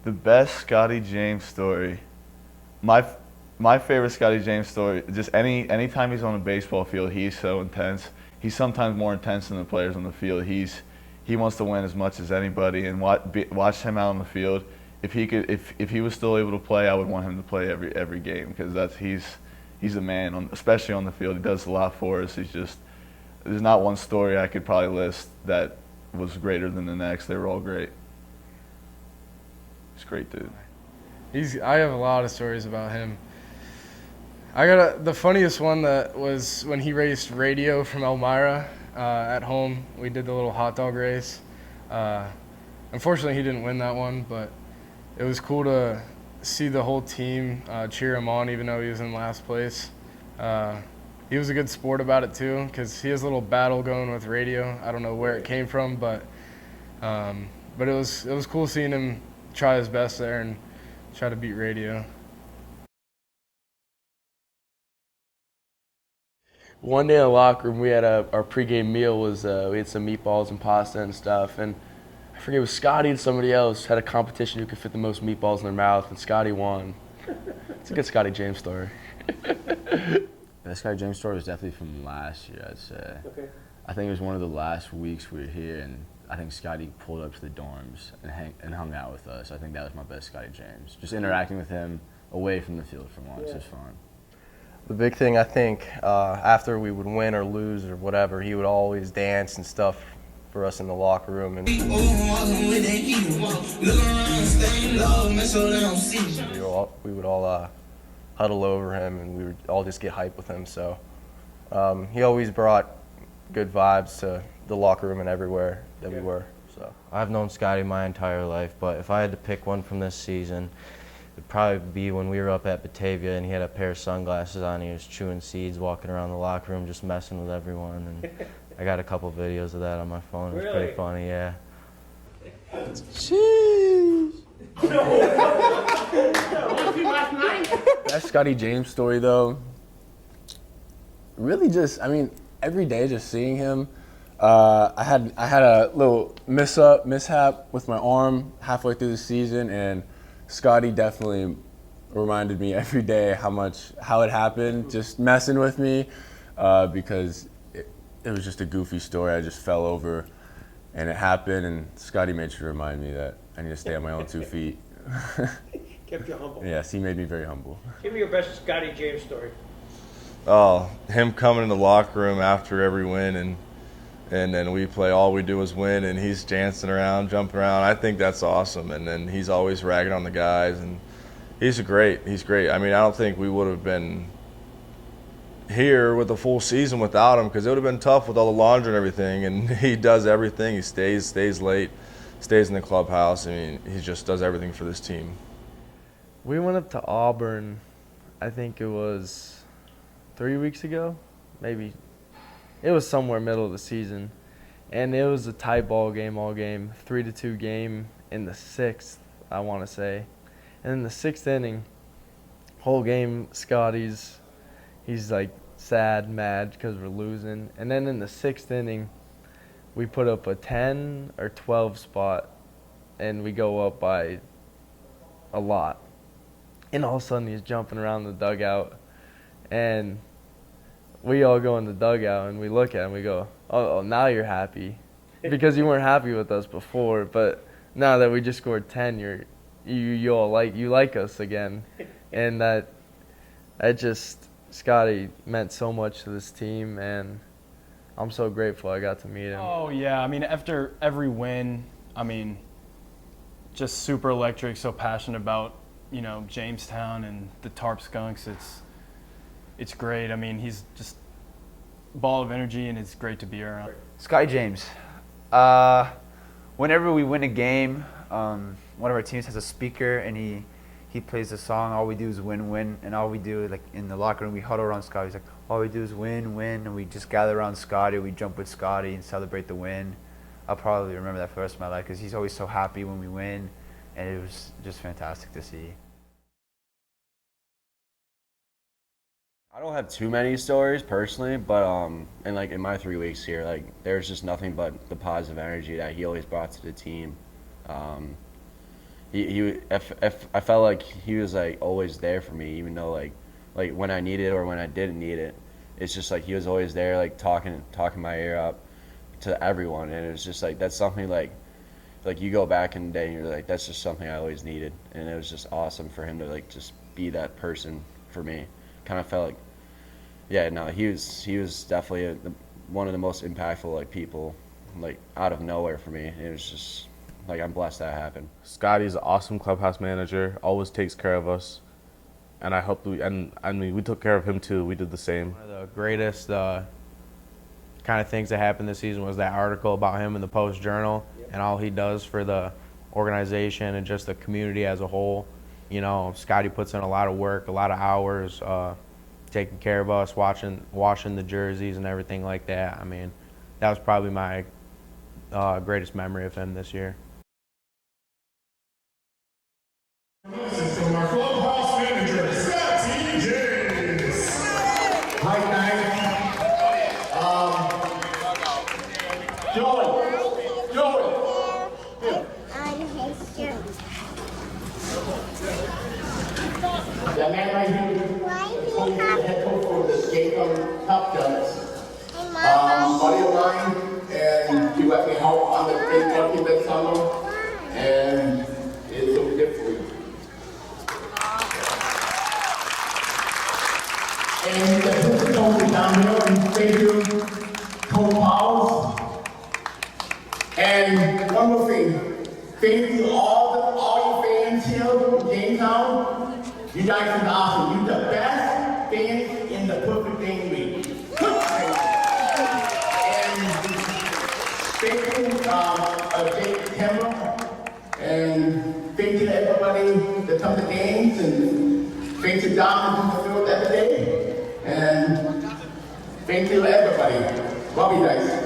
The best Scotty James story. My my favorite Scotty James story. Just anytime he's on a baseball field, he's so intense. He's sometimes more intense than the players on the field. He wants to win as much as anybody. And watch him out on the field. If he was still able to play, I would want him to play every game because he's a man. Especially on the field, he does a lot for us. There's not one story I could probably list that was greater than the next. They were all great. He's a great dude. I have a lot of stories about him. The funniest one that was when he raced Radio from Elmira at home. We did the little hot dog race. Unfortunately, he didn't win that one, but it was cool to see the whole team cheer him on, even though he was in last place. He was a good sport about it too, because he has a little battle going with Radio. I don't know where it came from, but it was cool seeing him try his best there and try to beat Radio. One day in the locker room, we had our pregame meal was we had some meatballs and pasta and stuff, and I forget it was Scotty and somebody else had a competition who could fit the most meatballs in their mouth, and Scotty won. It's a good Scotty James story. The Scotty James story was definitely from last year, I'd say. Okay. I think it was one of the last weeks we were here, and I think Scotty pulled up to the dorms and hung out with us. I think that was my best Scotty James. Just interacting with him away from the field for once was fun. The big thing, I think, after we would win or lose or whatever, he would always dance and stuff for us in the locker room. And we would all huddle over him, and we would all just get hyped with him. So he always brought good vibes to the locker room and everywhere that we were. So I've known Scotty my entire life, but if I had to pick one from this season, it'd probably be when we were up at Batavia and he had a pair of sunglasses on. He was chewing seeds, walking around the locker room, just messing with everyone. And I got a couple videos of that on my phone. It was pretty funny, yeah. That Scotty James story, though, really every day just seeing him. I had a little mishap with my arm halfway through the season, and Scotty definitely reminded me every day how it happened, just messing with me, because it was just a goofy story. I just fell over, and it happened, and Scotty made sure to remind me that I need to stay on my own 2 feet. Kept you humble. Yes, he made me very humble. Give me your best Scotty James story. Oh, him coming in the locker room after every win, and then we play, all we do is win, and he's dancing around, jumping around. I think that's awesome, and then he's always ragging on the guys, and he's great. I mean, I don't think we would have been here with a full season without him, because it would have been tough with all the laundry and everything, and he does everything. He stays late, stays in the clubhouse. I mean, he just does everything for this team. We went up to Auburn, I think it was 3 weeks ago, maybe. It was somewhere middle of the season, and it was a tight ball game all game, 3-2 game in the 6th, I want to say. And in the 6th inning, whole game, he's like sad, mad because we're losing. And then in the 6th inning, we put up a 10 or 12 spot, and we go up by a lot. And all of a sudden, he's jumping around the dugout, and we all go in the dugout, and we look at him, we go, oh, now you're happy. Because you weren't happy with us before, but now that we just scored 10, you like us again. And that Scotty meant so much to this team, and I'm so grateful I got to meet him. Oh, yeah. I mean, after every win, just super electric, so passionate about, Jamestown and the Tarp Skunks. It's great. I mean, he's just a ball of energy, and it's great to be around. Scotty James. Whenever we win a game, one of our teams has a speaker, and he plays the song. All we do is win, and all we do, like in the locker room, we huddle around Scotty. He's like, all we do is win, and we just gather around Scotty. We jump with Scotty and celebrate the win. I'll probably remember that for the rest of my life because he's always so happy when we win, and it was just fantastic to see. I don't have too many stories personally, but in my 3 weeks here, there's just nothing but the positive energy that he always brought to the team. if I felt like he was like always there for me, even though like when I needed it or when I didn't need it. It's just like he was always there, like talking my ear up to everyone, and it's just like that's something like you go back in the day and you're like, that's just something I always needed, and it was just awesome for him to like just be that person for me. Kind of felt like, yeah, no, he was definitely one of the most impactful like people, like out of nowhere for me. It was just like I'm blessed that happened. Scotty's an awesome clubhouse manager, always takes care of us, and I mean we took care of him too. We did the same. One of the greatest kind of things that happened this season was that article about him in the Post Journal and all he does for the organization and just the community as a whole. You know, Scotty puts in a lot of work, a lot of hours, taking care of us, washing the jerseys and everything like that. I mean, that was probably my greatest memory of him this year. From our clubhouse manager, Scotty James. Hi, guys. Joey. The man right here is the head coach for the Bingham Top Guns. Buddy of mine, and he let me help on the baseball team that summer, and it's so different. And the assistant coach is down here, and thank you, Coach Powers. And one more thing, thank you all your fans here in Jamestown. You guys are awesome. You're the best fans in the Perfect Game League. And thank you, Jake Timber, and thank you to everybody that comes to games, and thank you Don to the field every day, and thank you to everybody. Love you guys.